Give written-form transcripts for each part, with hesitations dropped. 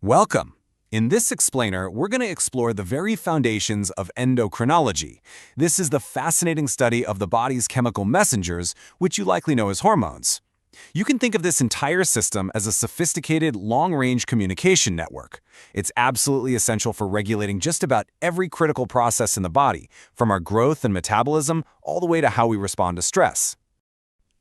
Welcome! In this explainer, we're going to explore the very foundations of endocrinology. This is the fascinating study of the body's chemical messengers, which you likely know as hormones. You can think of this entire system as a sophisticated, long-range communication network. It's absolutely essential for regulating just about every critical process in the body, from our growth and metabolism all the way to how we respond to stress.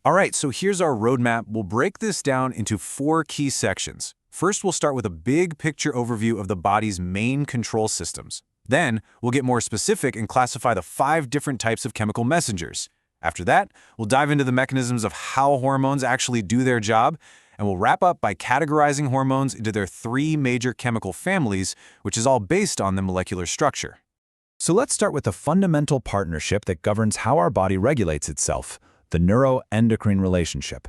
All right, so here's our roadmap. We'll break this down into 4 key sections. First, we'll start with a big picture overview of the body's main control systems. Then, we'll get more specific and classify the 5 different types of chemical messengers. After that, we'll dive into the mechanisms of how hormones actually do their job, and we'll wrap up by categorizing hormones into their 3 major chemical families, which is all based on the molecular structure. So let's start with the fundamental partnership that governs how our body regulates itself, the neuroendocrine relationship.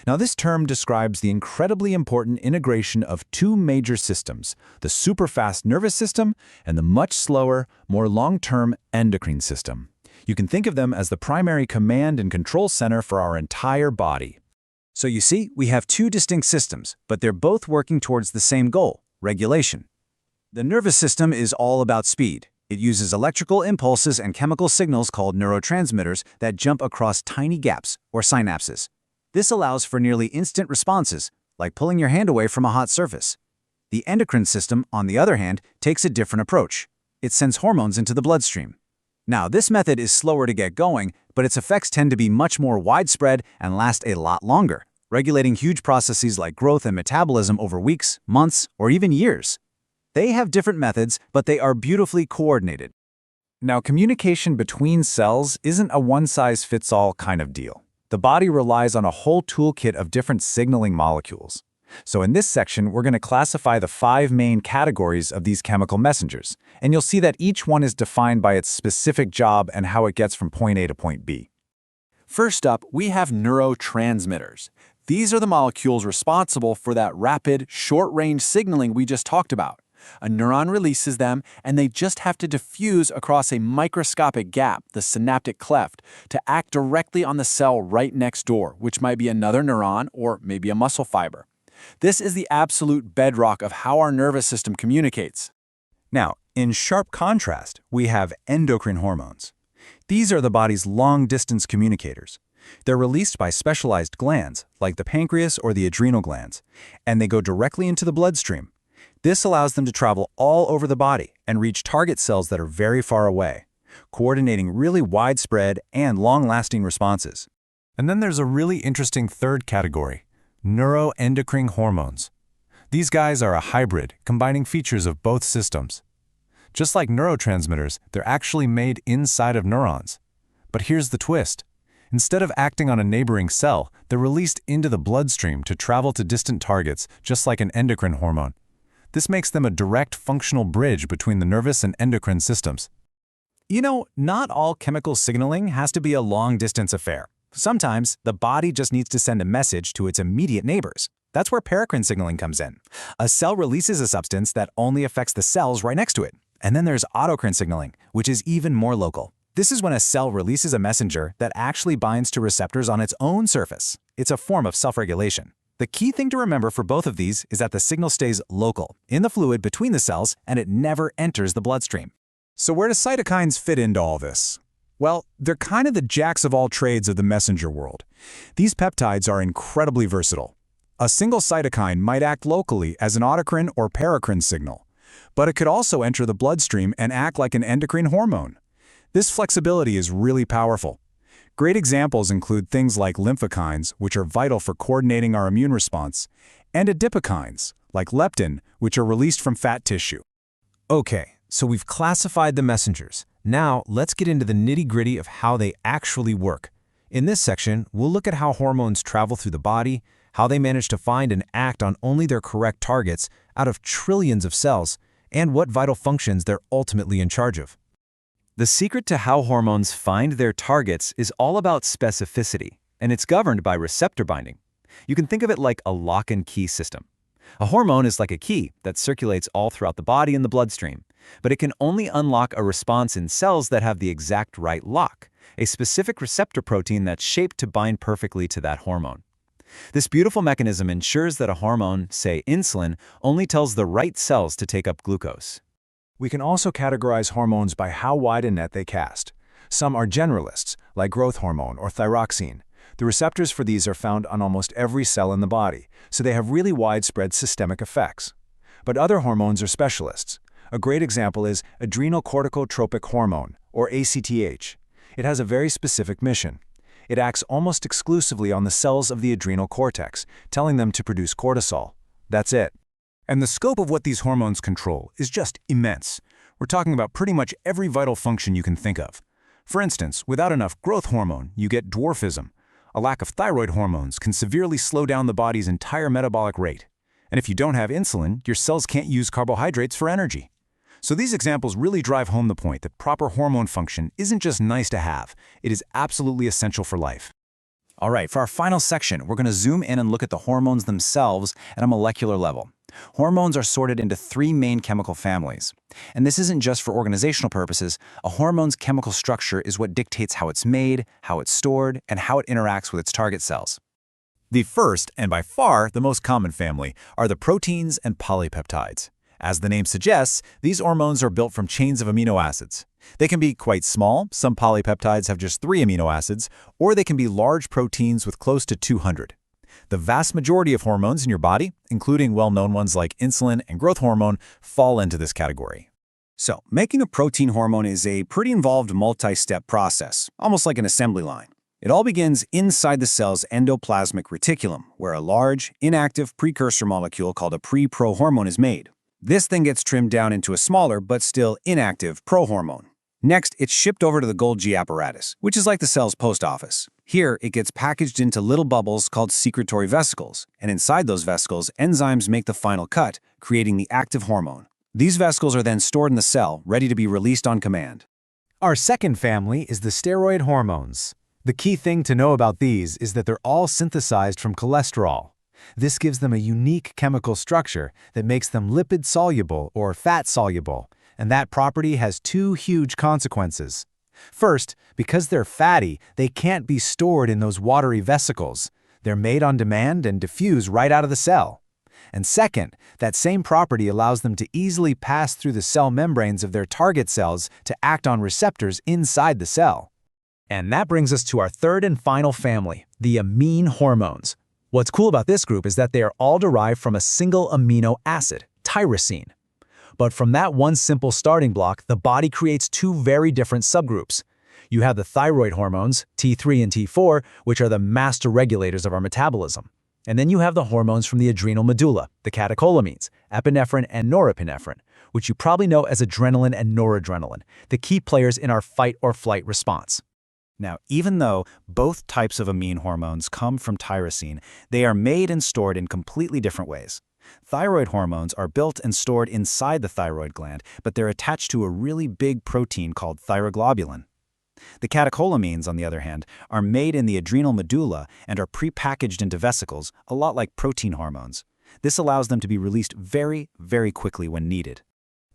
Now, this term describes the incredibly important integration of 2 major systems, the super-fast nervous system and the much slower, more long-term endocrine system. You can think of them as the primary command and control center for our entire body. So you see, we have 2 distinct systems, but they're both working towards the same goal, regulation. The nervous system is all about speed. It uses electrical impulses and chemical signals called neurotransmitters that jump across tiny gaps, or synapses. This allows for nearly instant responses, like pulling your hand away from a hot surface. The endocrine system, on the other hand, takes a different approach. It sends hormones into the bloodstream. Now, this method is slower to get going, but its effects tend to be much more widespread and last a lot longer, regulating huge processes like growth and metabolism over weeks, months, or even years. They have different methods, but they are beautifully coordinated. Now, communication between cells isn't a one-size-fits-all kind of deal. The body relies on a whole toolkit of different signaling molecules. So in this section, we're going to classify the 5 main categories of these chemical messengers, and you'll see that each one is defined by its specific job and how it gets from point A to point B. First up, we have neurotransmitters. These are the molecules responsible for that rapid, short-range signaling we just talked about. A neuron releases them, and they just have to diffuse across a microscopic gap, the synaptic cleft, to act directly on the cell right next door, which might be another neuron or maybe a muscle fiber. This is the absolute bedrock of how our nervous system communicates. Now, in sharp contrast, we have endocrine hormones. These are the body's long-distance communicators. They're released by specialized glands, like the pancreas or the adrenal glands, and they go directly into the bloodstream. This allows them to travel all over the body and reach target cells that are very far away, coordinating really widespread and long-lasting responses. And then there's a really interesting third category, neuroendocrine hormones. These guys are a hybrid, combining features of both systems. Just like neurotransmitters, they're actually made inside of neurons. But here's the twist. Instead of acting on a neighboring cell, they're released into the bloodstream to travel to distant targets, just like an endocrine hormone. This makes them a direct functional bridge between the nervous and endocrine systems. You know, not all chemical signaling has to be a long-distance affair. Sometimes, the body just needs to send a message to its immediate neighbors. That's where paracrine signaling comes in. A cell releases a substance that only affects the cells right next to it. And then there's autocrine signaling, which is even more local. This is when a cell releases a messenger that actually binds to receptors on its own surface. It's a form of self-regulation. The key thing to remember for both of these is that the signal stays local, in the fluid between the cells, and it never enters the bloodstream. So where do cytokines fit into all this? Well, they're kind of the jacks of all trades of the messenger world. These peptides are incredibly versatile. A single cytokine might act locally as an autocrine or paracrine signal, but it could also enter the bloodstream and act like an endocrine hormone. This flexibility is really powerful. Great examples include things like lymphokines, which are vital for coordinating our immune response, and adipokines, like leptin, which are released from fat tissue. Okay, so we've classified the messengers. Now, let's get into the nitty-gritty of how they actually work. In this section, we'll look at how hormones travel through the body, how they manage to find and act on only their correct targets out of trillions of cells, and what vital functions they're ultimately in charge of. The secret to how hormones find their targets is all about specificity, and it's governed by receptor binding. You can think of it like a lock and key system. A hormone is like a key that circulates all throughout the body and the bloodstream, but it can only unlock a response in cells that have the exact right lock, a specific receptor protein that's shaped to bind perfectly to that hormone. This beautiful mechanism ensures that a hormone, say insulin, only tells the right cells to take up glucose. We can also categorize hormones by how wide a net they cast. Some are generalists, like growth hormone or thyroxine. The receptors for these are found on almost every cell in the body, so they have really widespread systemic effects. But other hormones are specialists. A great example is adrenocorticotropic hormone, or ACTH. It has a very specific mission. It acts almost exclusively on the cells of the adrenal cortex, telling them to produce cortisol. That's it. And the scope of what these hormones control is just immense. We're talking about pretty much every vital function you can think of. For instance, without enough growth hormone, you get dwarfism. A lack of thyroid hormones can severely slow down the body's entire metabolic rate. And if you don't have insulin, your cells can't use carbohydrates for energy. So these examples really drive home the point that proper hormone function isn't just nice to have, it is absolutely essential for life. All right, for our final section, we're going to zoom in and look at the hormones themselves at a molecular level. Hormones are sorted into 3 main chemical families. And this isn't just for organizational purposes. A hormone's chemical structure is what dictates how it's made, how it's stored, and how it interacts with its target cells. The first, and by far the most common family, are the proteins and polypeptides. As the name suggests, these hormones are built from chains of amino acids. They can be quite small, some polypeptides have just 3 amino acids, or they can be large proteins with close to 200. The vast majority of hormones in your body, including well-known ones like insulin and growth hormone, fall into this category. So, making a protein hormone is a pretty involved multi-step process, almost like an assembly line. It all begins inside the cell's endoplasmic reticulum, where a large, inactive precursor molecule called a pre-prohormone is made. This then gets trimmed down into a smaller but still inactive prohormone. Next, it's shipped over to the Golgi apparatus, which is like the cell's post office. Here, it gets packaged into little bubbles called secretory vesicles, and inside those vesicles, enzymes make the final cut, creating the active hormone. These vesicles are then stored in the cell, ready to be released on command. Our second family is the steroid hormones. The key thing to know about these is that they're all synthesized from cholesterol. This gives them a unique chemical structure that makes them lipid-soluble or fat-soluble, and that property has 2 huge consequences. First, because they're fatty, they can't be stored in those watery vesicles. They're made on demand and diffuse right out of the cell. And second, that same property allows them to easily pass through the cell membranes of their target cells to act on receptors inside the cell. And that brings us to our third and final family, the amine hormones. What's cool about this group is that they are all derived from a single amino acid, tyrosine. But from that one simple starting block, the body creates 2 very different subgroups. You have the thyroid hormones, T3 and T4, which are the master regulators of our metabolism. And then you have the hormones from the adrenal medulla, the catecholamines, epinephrine and norepinephrine, which you probably know as adrenaline and noradrenaline, the key players in our fight or flight response. Now, even though both types of amine hormones come from tyrosine, they are made and stored in completely different ways. Thyroid hormones are built and stored inside the thyroid gland, but they're attached to a really big protein called thyroglobulin. The catecholamines, on the other hand, are made in the adrenal medulla and are prepackaged into vesicles, a lot like protein hormones. This allows them to be released very, very quickly when needed.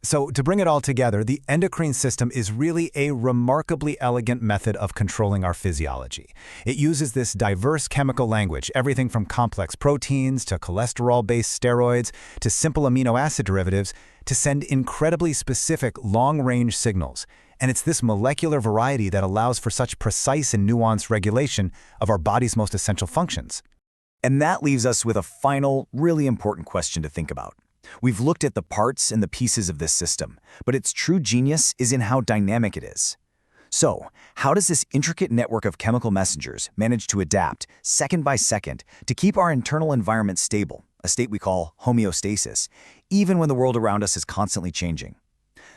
So, to bring it all together, the endocrine system is really a remarkably elegant method of controlling our physiology. It uses this diverse chemical language, everything from complex proteins to cholesterol-based steroids to simple amino acid derivatives, to send incredibly specific long-range signals. And it's this molecular variety that allows for such precise and nuanced regulation of our body's most essential functions. And that leaves us with a final, really important question to think about. We've looked at the parts and the pieces of this system, but its true genius is in how dynamic it is. So, how does this intricate network of chemical messengers manage to adapt, second by second, to keep our internal environment stable, a state we call homeostasis, even when the world around us is constantly changing?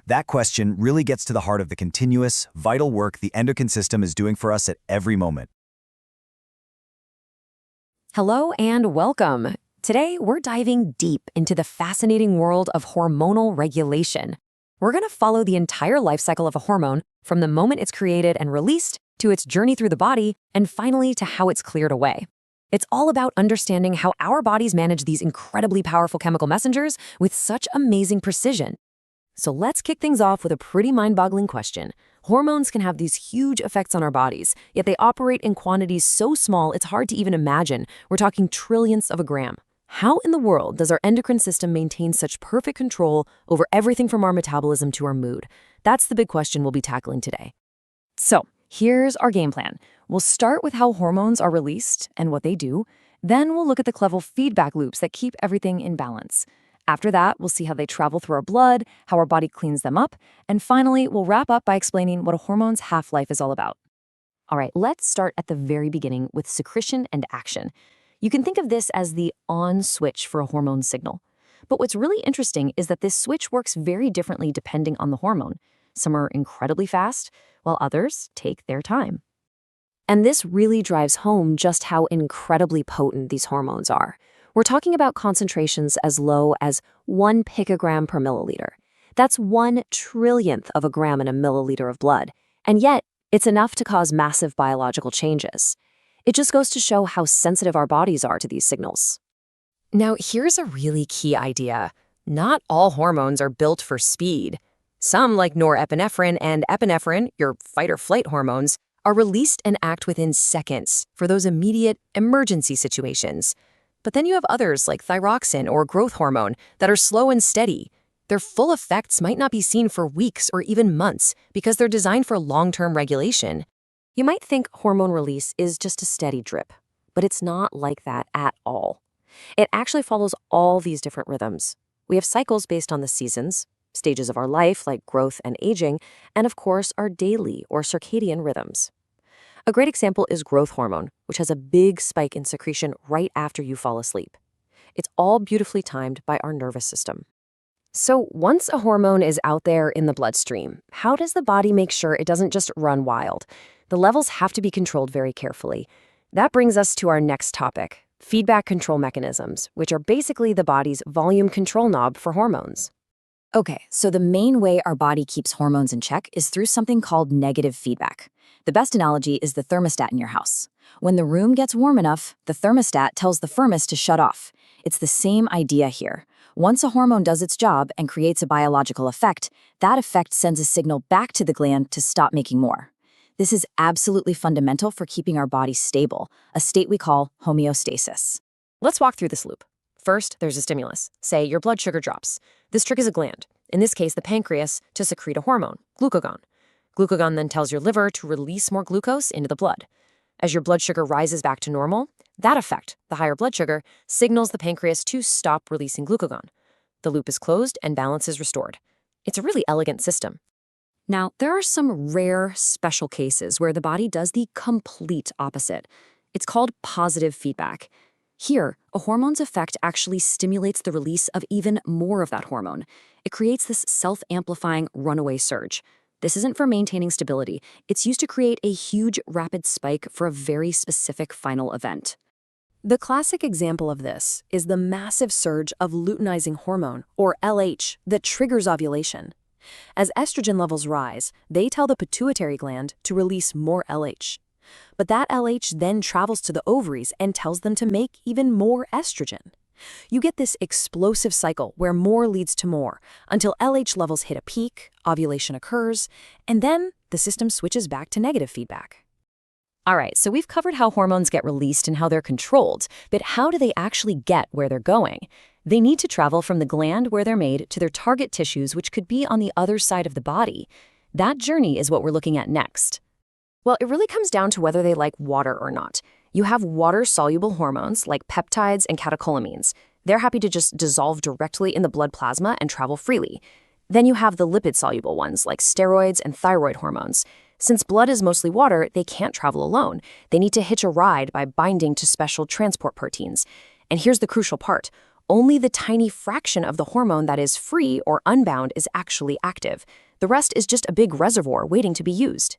That question really gets to the heart of the continuous, vital work the endocrine system is doing for us at every moment. Hello and welcome. Today, we're diving deep into the fascinating world of hormonal regulation. We're going to follow the entire life cycle of a hormone from the moment it's created and released to its journey through the body and finally to how it's cleared away. It's all about understanding how our bodies manage these incredibly powerful chemical messengers with such amazing precision. So let's kick things off with a pretty mind-boggling question. Hormones can have these huge effects on our bodies, yet they operate in quantities so small it's hard to even imagine. We're talking trillionths of a gram. How in the world does our endocrine system maintain such perfect control over everything from our metabolism to our mood? That's the big question we'll be tackling today. So, here's our game plan. We'll start with how hormones are released and what they do. Then we'll look at the clever feedback loops that keep everything in balance. After that, we'll see how they travel through our blood, how our body cleans them up, and finally, we'll wrap up by explaining what a hormone's half-life is all about. All right, let's start at the very beginning with secretion and action. You can think of this as the on switch for a hormone signal. But what's really interesting is that this switch works very differently depending on the hormone. Some are incredibly fast, while others take their time. And this really drives home just how incredibly potent these hormones are. We're talking about concentrations as low as 1 picogram per milliliter. That's 1 trillionth of a gram in a milliliter of blood. And yet, it's enough to cause massive biological changes. It just goes to show how sensitive our bodies are to these signals. Now, here's a really key idea. Not all hormones are built for speed. Some, like norepinephrine and epinephrine, your fight-or-flight hormones, are released and act within seconds for those immediate emergency situations. But then you have others like thyroxine or growth hormone that are slow and steady. Their full effects might not be seen for weeks or even months because they're designed for long-term regulation. You might think hormone release is just a steady drip, but it's not like that at all. It actually follows all these different rhythms. We have cycles based on the seasons, stages of our life like growth and aging, and of course our daily or circadian rhythms. A great example is growth hormone, which has a big spike in secretion right after you fall asleep. It's all beautifully timed by our nervous system. So once a hormone is out there in the bloodstream, how does the body make sure it doesn't just run wild? The levels have to be controlled very carefully. That brings us to our next topic, feedback control mechanisms, which are basically the body's volume control knob for hormones. Okay, so the main way our body keeps hormones in check is through something called negative feedback. The best analogy is the thermostat in your house. When the room gets warm enough, the thermostat tells the furnace to shut off. It's the same idea here. Once a hormone does its job and creates a biological effect, that effect sends a signal back to the gland to stop making more. This is absolutely fundamental for keeping our body stable, a state we call homeostasis. Let's walk through this loop. First, there's a stimulus. Say your blood sugar drops. This triggers a gland, in this case the pancreas, to secrete a hormone, glucagon. Glucagon then tells your liver to release more glucose into the blood. As your blood sugar rises back to normal, that effect, the higher blood sugar, signals the pancreas to stop releasing glucagon. The loop is closed and balance is restored. It's a really elegant system. Now, there are some rare, special cases where the body does the complete opposite. It's called positive feedback. Here, a hormone's effect actually stimulates the release of even more of that hormone. It creates this self-amplifying runaway surge. This isn't for maintaining stability. It's used to create a huge, rapid spike for a very specific final event. The classic example of this is the massive surge of luteinizing hormone, or LH, that triggers ovulation. As estrogen levels rise, they tell the pituitary gland to release more LH. But that LH then travels to the ovaries and tells them to make even more estrogen. You get this explosive cycle where more leads to more, until LH levels hit a peak, ovulation occurs, and then the system switches back to negative feedback. All right, so we've covered how hormones get released and how they're controlled, but how do they actually get where they're going? They need to travel from the gland where they're made to their target tissues, which could be on the other side of the body. That journey is what we're looking at next. Well, it really comes down to whether they like water or not. You have water-soluble hormones like peptides and catecholamines. They're happy to just dissolve directly in the blood plasma and travel freely. Then you have the lipid-soluble ones like steroids and thyroid hormones. Since blood is mostly water, they can't travel alone. They need to hitch a ride by binding to special transport proteins. And here's the crucial part. Only the tiny fraction of the hormone that is free or unbound is actually active. The rest is just a big reservoir waiting to be used.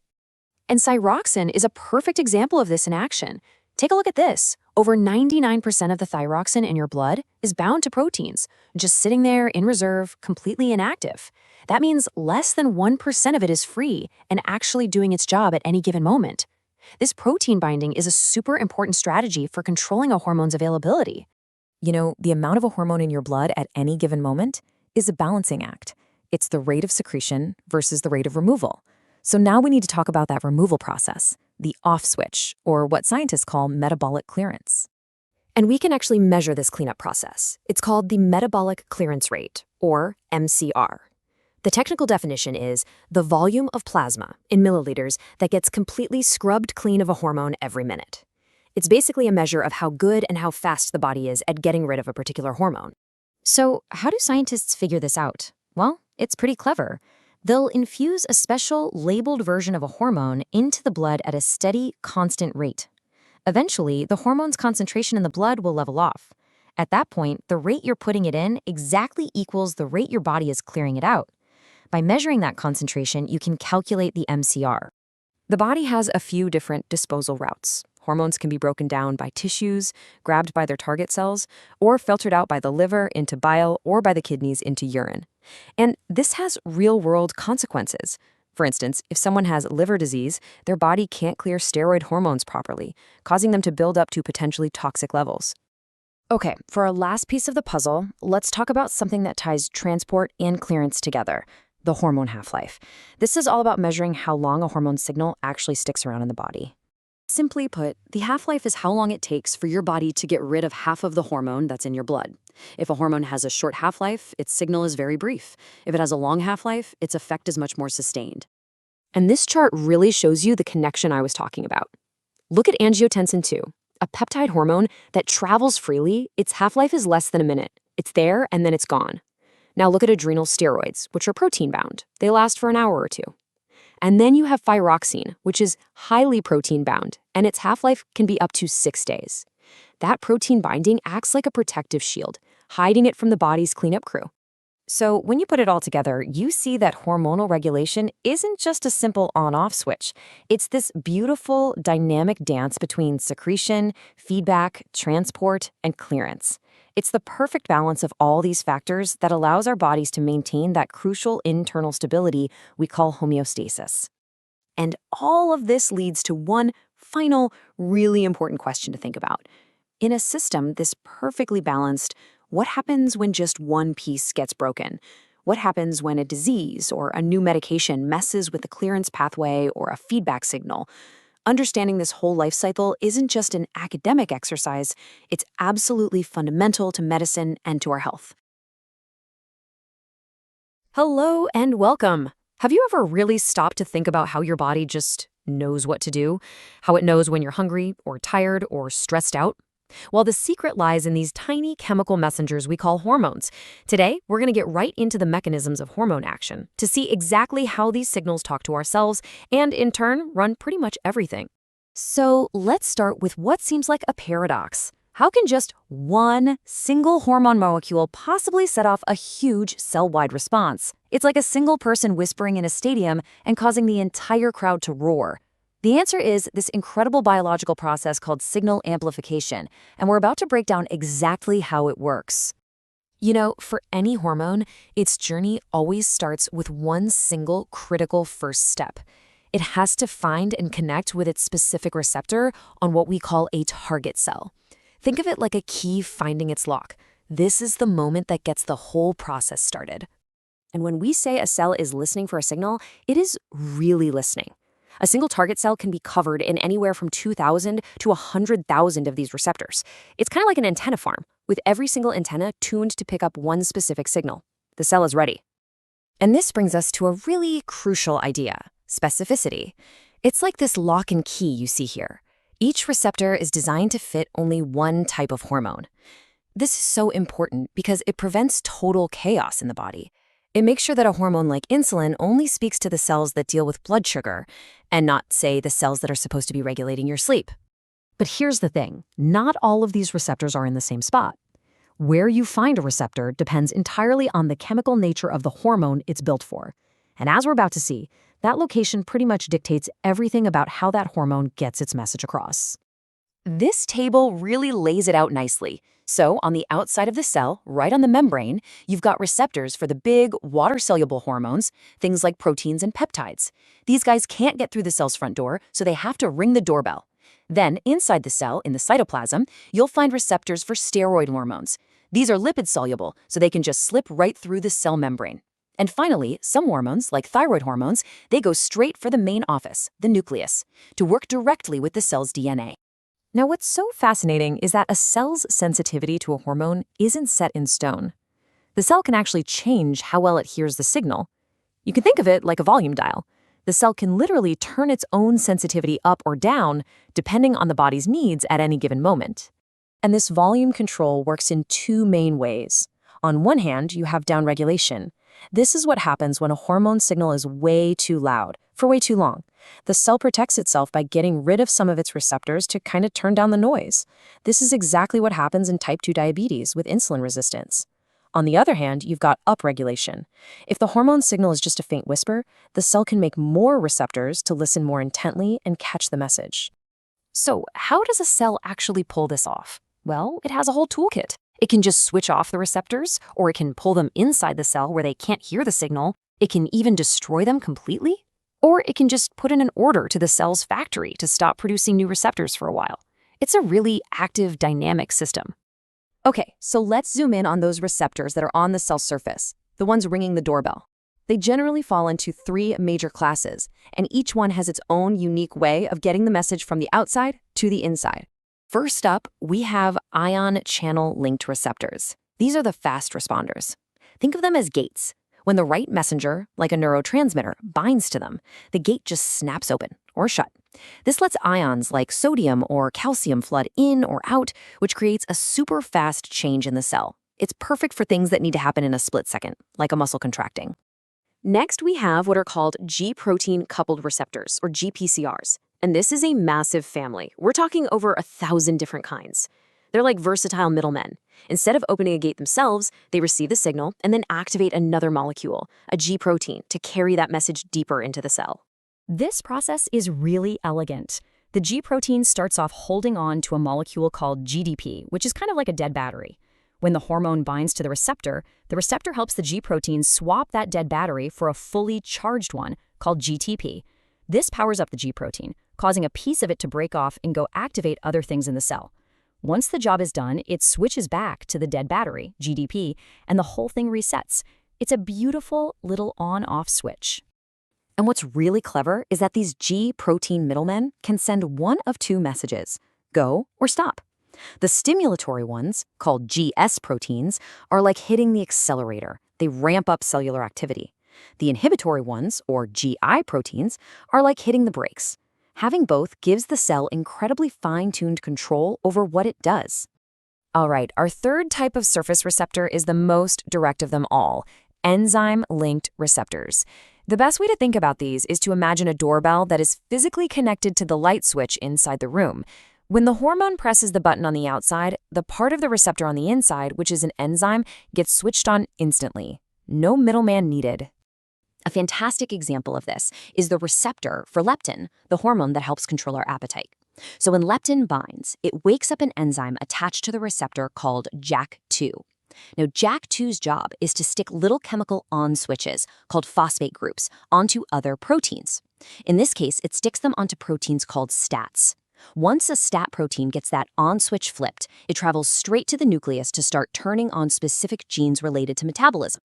And thyroxine is a perfect example of this in action. Take a look at this. Over 99% of the thyroxine in your blood is bound to proteins, just sitting there in reserve, completely inactive. That means less than 1% of it is free and actually doing its job at any given moment. This protein binding is a super important strategy for controlling a hormone's availability. You know, the amount of a hormone in your blood at any given moment is a balancing act. It's the rate of secretion versus the rate of removal. So now we need to talk about that removal process, the off switch, or what scientists call metabolic clearance. And we can actually measure this cleanup process. It's called the metabolic clearance rate, or MCR. The technical definition is the volume of plasma, in milliliters, that gets completely scrubbed clean of a hormone every minute. It's basically a measure of how good and how fast the body is at getting rid of a particular hormone. So how do scientists figure this out? Well, it's pretty clever. They'll infuse a special labeled version of a hormone into the blood at a steady, constant rate. Eventually, the hormone's concentration in the blood will level off. At that point, the rate you're putting it in exactly equals the rate your body is clearing it out. By measuring that concentration, you can calculate the MCR. The body has a few different disposal routes. Hormones can be broken down by tissues, grabbed by their target cells, or filtered out by the liver into bile or by the kidneys into urine. And this has real-world consequences. For instance, if someone has liver disease, their body can't clear steroid hormones properly, causing them to build up to potentially toxic levels. Okay, for our last piece of the puzzle, let's talk about something that ties transport and clearance together, the hormone half-life. This is all about measuring how long a hormone signal actually sticks around in the body. Simply put, the half-life is how long it takes for your body to get rid of half of the hormone that's in your blood. If a hormone has a short half-life, its signal is very brief. If it has a long half-life, its effect is much more sustained. And this chart really shows you the connection I was talking about. Look at angiotensin II, a peptide hormone that travels freely. Its half-life is less than a minute. It's there and then it's gone. Now look at adrenal steroids, which are protein-bound. They last for an hour or two. And then you have thyroxine, which is highly protein-bound, and its half-life can be up to 6 days. That protein binding acts like a protective shield, hiding it from the body's cleanup crew. So when you put it all together, you see that hormonal regulation isn't just a simple on-off switch. It's this beautiful, dynamic dance between secretion, feedback, transport, and clearance. It's the perfect balance of all these factors that allows our bodies to maintain that crucial internal stability we call homeostasis. And all of this leads to one final, really important question to think about. In a system this perfectly balanced, what happens when just one piece gets broken? What happens when a disease or a new medication messes with the clearance pathway or a feedback signal? Understanding this whole life cycle isn't just an academic exercise, it's absolutely fundamental to medicine and to our health. Hello and welcome. Have you ever really stopped to think about how your body just knows what to do? How it knows when you're hungry or tired or stressed out? Well, the secret lies in these tiny chemical messengers we call hormones. Today, we're going to get right into the mechanisms of hormone action to see exactly how these signals talk to our cells and, in turn, run pretty much everything. So let's start with what seems like a paradox. How can just one single hormone molecule possibly set off a huge cell-wide response? It's like a single person whispering in a stadium and causing the entire crowd to roar. The answer is this incredible biological process called signal amplification, and we're about to break down exactly how it works. You know, for any hormone, its journey always starts with one single critical first step. It has to find and connect with its specific receptor on what we call a target cell. Think of it like a key finding its lock. This is the moment that gets the whole process started. And when we say a cell is listening for a signal, it is really listening. A single target cell can be covered in anywhere from 2,000 to 100,000 of these receptors. It's kind of like an antenna farm, with every single antenna tuned to pick up one specific signal. The cell is ready. And this brings us to a really crucial idea, specificity. It's like this lock and key you see here. Each receptor is designed to fit only one type of hormone. This is so important because it prevents total chaos in the body. It makes sure that a hormone like insulin only speaks to the cells that deal with blood sugar, and not, say, the cells that are supposed to be regulating your sleep. But here's the thing, not all of these receptors are in the same spot. Where you find a receptor depends entirely on the chemical nature of the hormone it's built for. And as we're about to see, that location pretty much dictates everything about how that hormone gets its message across. This table really lays it out nicely. So on the outside of the cell, right on the membrane, you've got receptors for the big, water-soluble hormones, things like proteins and peptides. These guys can't get through the cell's front door, so they have to ring the doorbell. Then, inside the cell, in the cytoplasm, you'll find receptors for steroid hormones. These are lipid-soluble, so they can just slip right through the cell membrane. And finally, some hormones, like thyroid hormones, they go straight for the main office, the nucleus, to work directly with the cell's DNA. Now, what's so fascinating is that a cell's sensitivity to a hormone isn't set in stone. The cell can actually change how well it hears the signal. You can think of it like a volume dial. The cell can literally turn its own sensitivity up or down depending on the body's needs at any given moment. And this volume control works in two main ways. On one hand, you have downregulation. This is what happens when a hormone signal is way too loud, for way too long. The cell protects itself by getting rid of some of its receptors to kind of turn down the noise. This is exactly what happens in type 2 diabetes with insulin resistance. On the other hand, you've got upregulation. If the hormone signal is just a faint whisper, the cell can make more receptors to listen more intently and catch the message. So, how does a cell actually pull this off? Well, it has a whole toolkit. It can just switch off the receptors, or it can pull them inside the cell where they can't hear the signal. It can even destroy them completely. Or it can just put in an order to the cell's factory to stop producing new receptors for a while. It's a really active, dynamic system. Okay, so let's zoom in on those receptors that are on the cell surface, the ones ringing the doorbell. They generally fall into three major classes, and each one has its own unique way of getting the message from the outside to the inside. First up, we have ion channel linked receptors. These are the fast responders. Think of them as gates. When the right messenger, like a neurotransmitter, binds to them, the gate just snaps open or shut. This lets ions like sodium or calcium flood in or out, which creates a super fast change in the cell. It's perfect for things that need to happen in a split second, like a muscle contracting. Next, we have what are called G-protein coupled receptors, or GPCRs. And this is a massive family. We're talking over 1,000 different kinds. They're like versatile middlemen. Instead of opening a gate themselves, they receive the signal and then activate another molecule, a G protein, to carry that message deeper into the cell. This process is really elegant. The G protein starts off holding on to a molecule called GDP, which is kind of like a dead battery. When the hormone binds to the receptor helps the G protein swap that dead battery for a fully charged one called GTP. This powers up the G protein, causing a piece of it to break off and go activate other things in the cell. Once the job is done, it switches back to the dead battery, GDP, and the whole thing resets. It's a beautiful little on-off switch. And what's really clever is that these G protein middlemen can send one of two messages: go or stop. The stimulatory ones, called GS proteins, are like hitting the accelerator. They ramp up cellular activity. The inhibitory ones, or GI proteins, are like hitting the brakes. Having both gives the cell incredibly fine-tuned control over what it does. All right, our third type of surface receptor is the most direct of them all, enzyme-linked receptors. The best way to think about these is to imagine a doorbell that is physically connected to the light switch inside the room. When the hormone presses the button on the outside, the part of the receptor on the inside, which is an enzyme, gets switched on instantly. No middleman needed. A fantastic example of this is the receptor for leptin, the hormone that helps control our appetite. So when leptin binds, it wakes up an enzyme attached to the receptor called JAK2. Now, JAK2's job is to stick little chemical on switches, called phosphate groups, onto other proteins. In this case, it sticks them onto proteins called STATs. Once a STAT protein gets that on switch flipped, it travels straight to the nucleus to start turning on specific genes related to metabolism.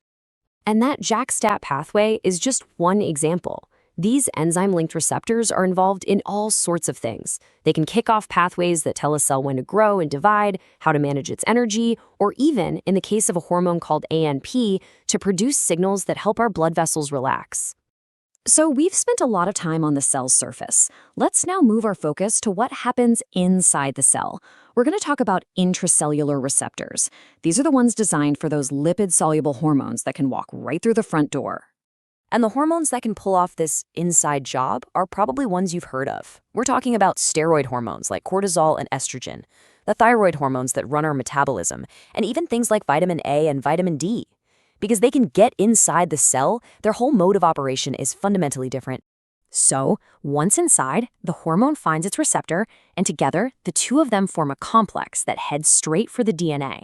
And that JAK-STAT pathway is just one example. These enzyme-linked receptors are involved in all sorts of things. They can kick off pathways that tell a cell when to grow and divide, how to manage its energy, or even, in the case of a hormone called ANP, to produce signals that help our blood vessels relax. So we've spent a lot of time on the cell's surface. Let's now move our focus to what happens inside the cell. We're going to talk about intracellular receptors. These are the ones designed for those lipid-soluble hormones that can walk right through the front door. And the hormones that can pull off this inside job are probably ones you've heard of. We're talking about steroid hormones like cortisol and estrogen, the thyroid hormones that run our metabolism, and even things like vitamin A and vitamin D. Because they can get inside the cell, their whole mode of operation is fundamentally different. So, once inside, the hormone finds its receptor, and together, the two of them form a complex that heads straight for the DNA.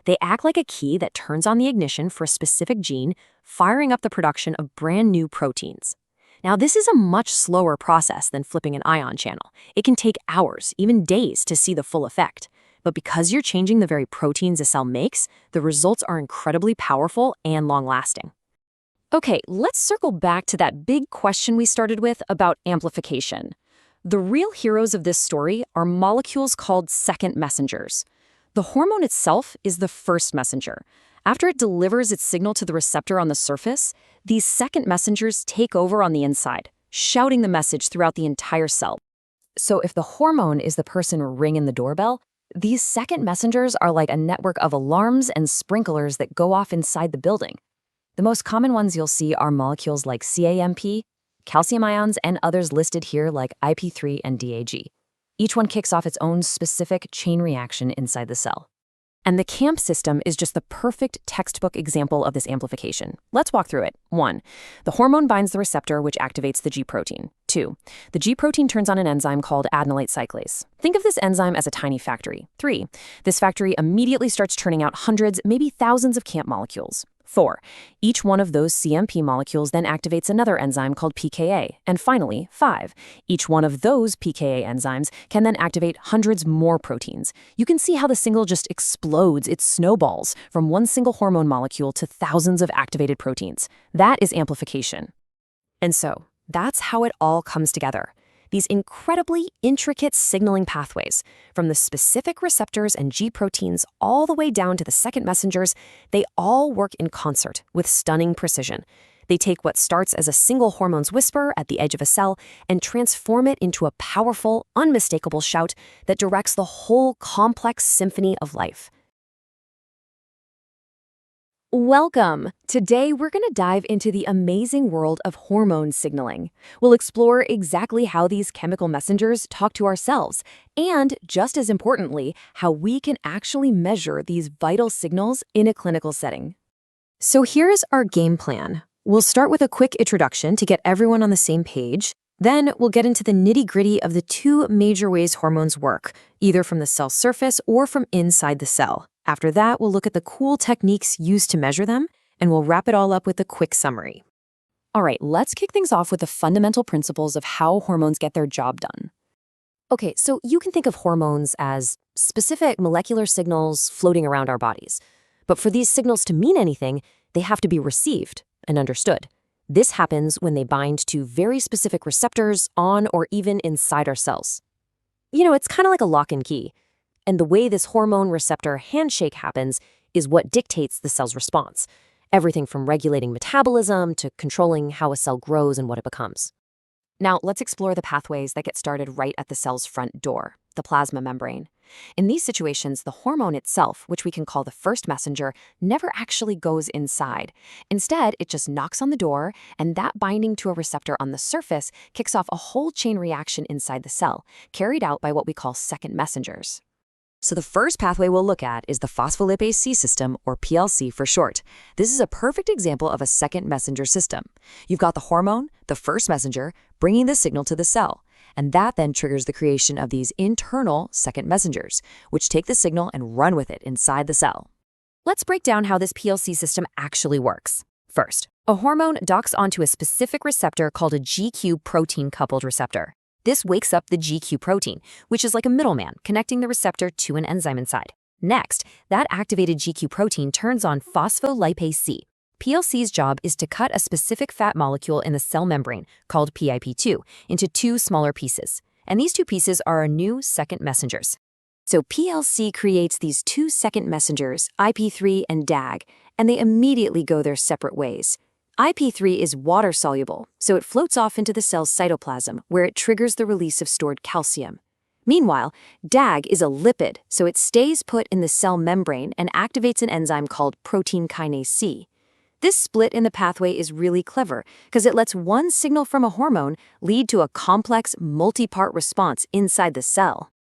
They act like a key that turns on the ignition for a specific gene, firing up the production of brand new proteins. Now, this is a much slower process than flipping an ion channel. It can take hours, even days, to see the full effect. But because you're changing the very proteins a cell makes, the results are incredibly powerful and long-lasting. Okay, let's circle back to that big question we started with about amplification. The real heroes of this story are molecules called second messengers. The hormone itself is the first messenger. After it delivers its signal to the receptor on the surface, these second messengers take over on the inside, shouting the message throughout the entire cell. So if the hormone is the person ringing the doorbell, these second messengers are like a network of alarms and sprinklers that go off inside the building. The most common ones you'll see are molecules like CAMP, calcium ions, and others listed here like IP3 and DAG. Each one kicks off its own specific chain reaction inside the cell. And the CAMP system is just the perfect textbook example of this amplification. Let's walk through it. 1. The hormone binds the receptor, which activates the G protein. 2. The G protein turns on an enzyme called adenylate cyclase. Think of this enzyme as a tiny factory. 3. This factory immediately starts churning out hundreds, maybe thousands of CAMP molecules. 4. Each one of those CMP molecules then activates another enzyme called pKa. And finally, 5. Each one of those pKa enzymes can then activate hundreds more proteins. You can see how the signal just explodes, it snowballs from one single hormone molecule to thousands of activated proteins. That is amplification. And so, that's how it all comes together. These incredibly intricate signaling pathways, from the specific receptors and G proteins all the way down to the second messengers, they all work in concert with stunning precision. They take what starts as a single hormone's whisper at the edge of a cell and transform it into a powerful, unmistakable shout that directs the whole complex symphony of life. Welcome! Today we're going to dive into the amazing world of hormone signaling. We'll explore exactly how these chemical messengers talk to our cells, and, just as importantly, how we can actually measure these vital signals in a clinical setting. So here's our game plan. We'll start with a quick introduction to get everyone on the same page. Then we'll get into the nitty-gritty of the two major ways hormones work, either from the cell surface or from inside the cell. After that, we'll look at the cool techniques used to measure them, and we'll wrap it all up with a quick summary. All right, let's kick things off with the fundamental principles of how hormones get their job done. Okay, so you can think of hormones as specific molecular signals floating around our bodies. But for these signals to mean anything, they have to be received and understood. This happens when they bind to very specific receptors on or even inside our cells. It's kind of like a lock and key. And the way this hormone receptor handshake happens is what dictates the cell's response. Everything from regulating metabolism to controlling how a cell grows and what it becomes. Now, let's explore the pathways that get started right at the cell's front door, the plasma membrane. In these situations, the hormone itself, which we can call the first messenger, never actually goes inside. Instead, it just knocks on the door, and that binding to a receptor on the surface kicks off a whole chain reaction inside the cell, carried out by what we call second messengers. So the first pathway we'll look at is the phospholipase C system, or PLC for short. This is a perfect example of a second messenger system. You've got the hormone, the first messenger, bringing the signal to the cell. And that then triggers the creation of these internal second messengers, which take the signal and run with it inside the cell. Let's break down how this PLC system actually works. First, a hormone docks onto a specific receptor called a GQ protein-coupled receptor. This wakes up the GQ protein, which is like a middleman connecting the receptor to an enzyme inside. Next, that activated GQ protein turns on phospholipase C. PLC's job is to cut a specific fat molecule in the cell membrane, called PIP2, into two smaller pieces. And these two pieces are our new second messengers. So PLC creates these two second messengers, IP3 and DAG, and they immediately go their separate ways. IP3 is water-soluble, so it floats off into the cell's cytoplasm, where it triggers the release of stored calcium. Meanwhile, DAG is a lipid, so it stays put in the cell membrane and activates an enzyme called protein kinase C. This split in the pathway is really clever because it lets one signal from a hormone lead to a complex, multi-part response inside the cell.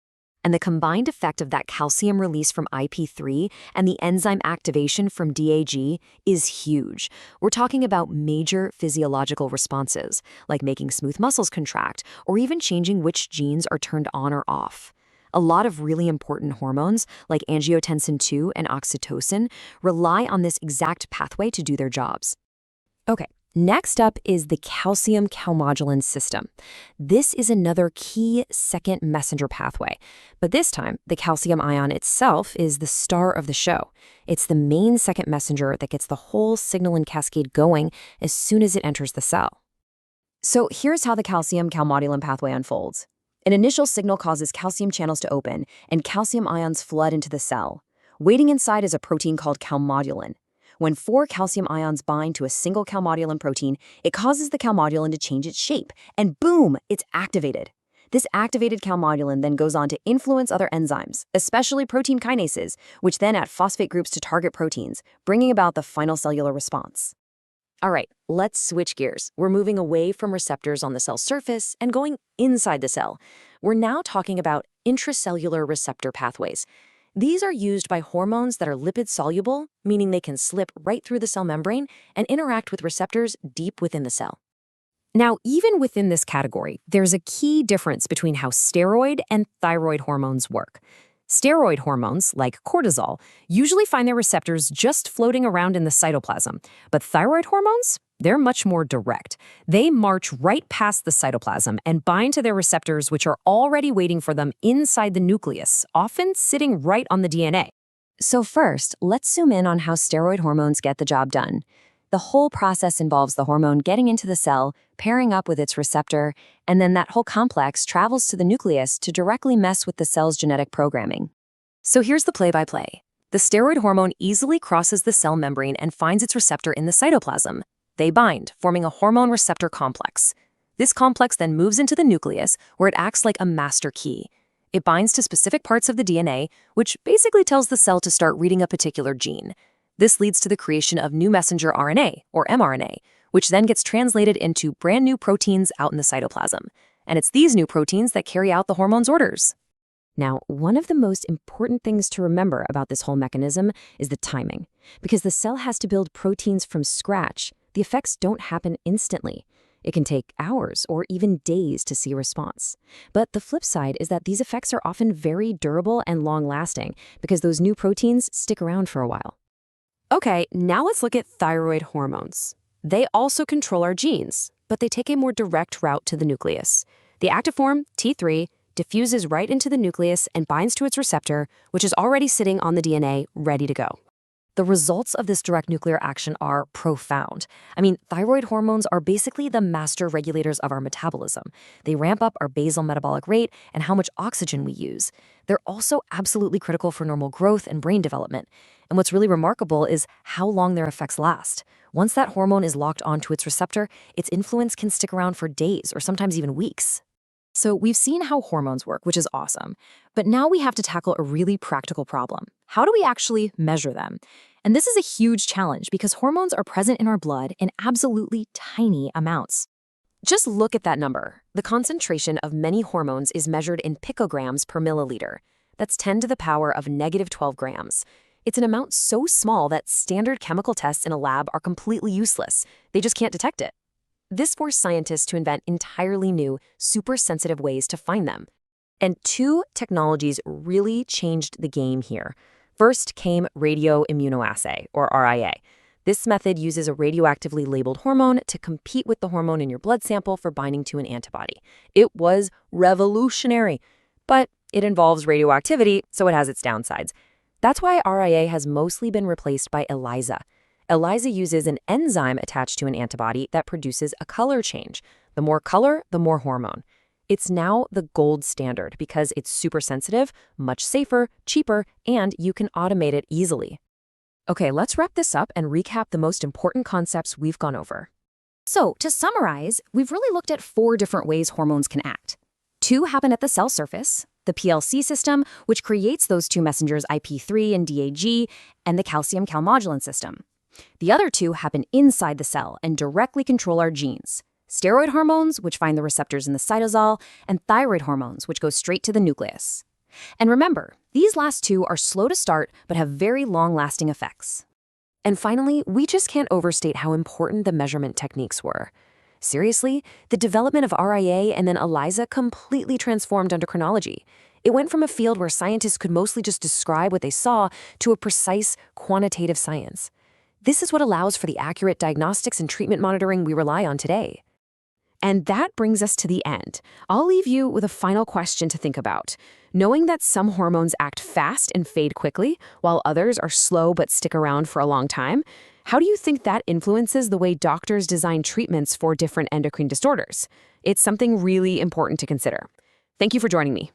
And the combined effect of that calcium release from IP3 and the enzyme activation from DAG is huge. We're talking about major physiological responses, like making smooth muscles contract or even changing which genes are turned on or off. A lot of really important hormones, like angiotensin II and oxytocin, rely on this exact pathway to do their jobs. Okay, Next up is the calcium calmodulin system. This is another key second messenger pathway, but this time the calcium ion itself is the star of the show. It's the main second messenger that gets the whole signaling cascade going as soon as it enters the cell. So here's how the calcium calmodulin pathway unfolds. An initial signal causes calcium channels to open, and calcium ions flood into the cell. Waiting inside is a protein called calmodulin. When 4 calcium ions bind to a single calmodulin protein, it causes the calmodulin to change its shape, and boom, it's activated. This activated calmodulin then goes on to influence other enzymes, especially protein kinases, which then add phosphate groups to target proteins, bringing about the final cellular response. All right, let's switch gears. We're moving away from receptors on the cell surface and going inside the cell. We're now talking about intracellular receptor pathways. These are used by hormones that are lipid-soluble, meaning they can slip right through the cell membrane and interact with receptors deep within the cell. Now, even within this category, there's a key difference between how steroid and thyroid hormones work. Steroid hormones, like cortisol, usually find their receptors just floating around in the cytoplasm, but thyroid hormones, they're much more direct. They march right past the cytoplasm and bind to their receptors, which are already waiting for them inside the nucleus, often sitting right on the DNA. So first, let's zoom in on how steroid hormones get the job done. The whole process involves the hormone getting into the cell, pairing up with its receptor, and then that whole complex travels to the nucleus to directly mess with the cell's genetic programming. So here's the play-by-play. The steroid hormone easily crosses the cell membrane and finds its receptor in the cytoplasm. They bind, forming a hormone receptor complex. This complex then moves into the nucleus, where it acts like a master key. It binds to specific parts of the DNA, which basically tells the cell to start reading a particular gene. This leads to the creation of new messenger RNA, or mRNA, which then gets translated into brand new proteins out in the cytoplasm. And it's these new proteins that carry out the hormone's orders. Now, one of the most important things to remember about this whole mechanism is the timing. Because the cell has to build proteins from scratch, the effects don't happen instantly. It can take hours or even days to see a response. But the flip side is that these effects are often very durable and long-lasting because those new proteins stick around for a while. Okay, now let's look at thyroid hormones. They also control our genes, but they take a more direct route to the nucleus. The active form, T3, diffuses right into the nucleus and binds to its receptor, which is already sitting on the DNA, ready to go. The results of this direct nuclear action are profound. Thyroid hormones are basically the master regulators of our metabolism. They ramp up our basal metabolic rate and how much oxygen we use. They're also absolutely critical for normal growth and brain development. And what's really remarkable is how long their effects last. Once that hormone is locked onto its receptor, its influence can stick around for days or sometimes even weeks. So we've seen how hormones work, which is awesome. But now we have to tackle a really practical problem. How do we actually measure them? And this is a huge challenge because hormones are present in our blood in absolutely tiny amounts. Just look at that number. The concentration of many hormones is measured in picograms per milliliter. That's 10 to the power of -12 grams. It's an amount so small that standard chemical tests in a lab are completely useless. They just can't detect it. This forced scientists to invent entirely new, super sensitive ways to find them. And 2 technologies really changed the game here. First came radioimmunoassay, or RIA. This method uses a radioactively labeled hormone to compete with the hormone in your blood sample for binding to an antibody. It was revolutionary, but it involves radioactivity, so it has its downsides. That's why RIA has mostly been replaced by ELISA. ELISA uses an enzyme attached to an antibody that produces a color change. The more color, the more hormone. It's now the gold standard because it's super sensitive, much safer, cheaper, and you can automate it easily. Okay, let's wrap this up and recap the most important concepts we've gone over. So, to summarize, we've really looked at 4 different ways hormones can act. 2 happen at the cell surface, the PLC system, which creates those 2 messengers IP3 and DAG, and the calcium calmodulin system. The other 2 happen inside the cell and directly control our genes. Steroid hormones, which find the receptors in the cytosol, and thyroid hormones, which go straight to the nucleus. And remember, these last 2 are slow to start but have very long-lasting effects. And finally, we just can't overstate how important the measurement techniques were. Seriously, the development of RIA and then ELISA completely transformed endocrinology. It went from a field where scientists could mostly just describe what they saw to a precise, quantitative science. This is what allows for the accurate diagnostics and treatment monitoring we rely on today. And that brings us to the end. I'll leave you with a final question to think about. Knowing that some hormones act fast and fade quickly, while others are slow but stick around for a long time, how do you think that influences the way doctors design treatments for different endocrine disorders? It's something really important to consider. Thank you for joining me.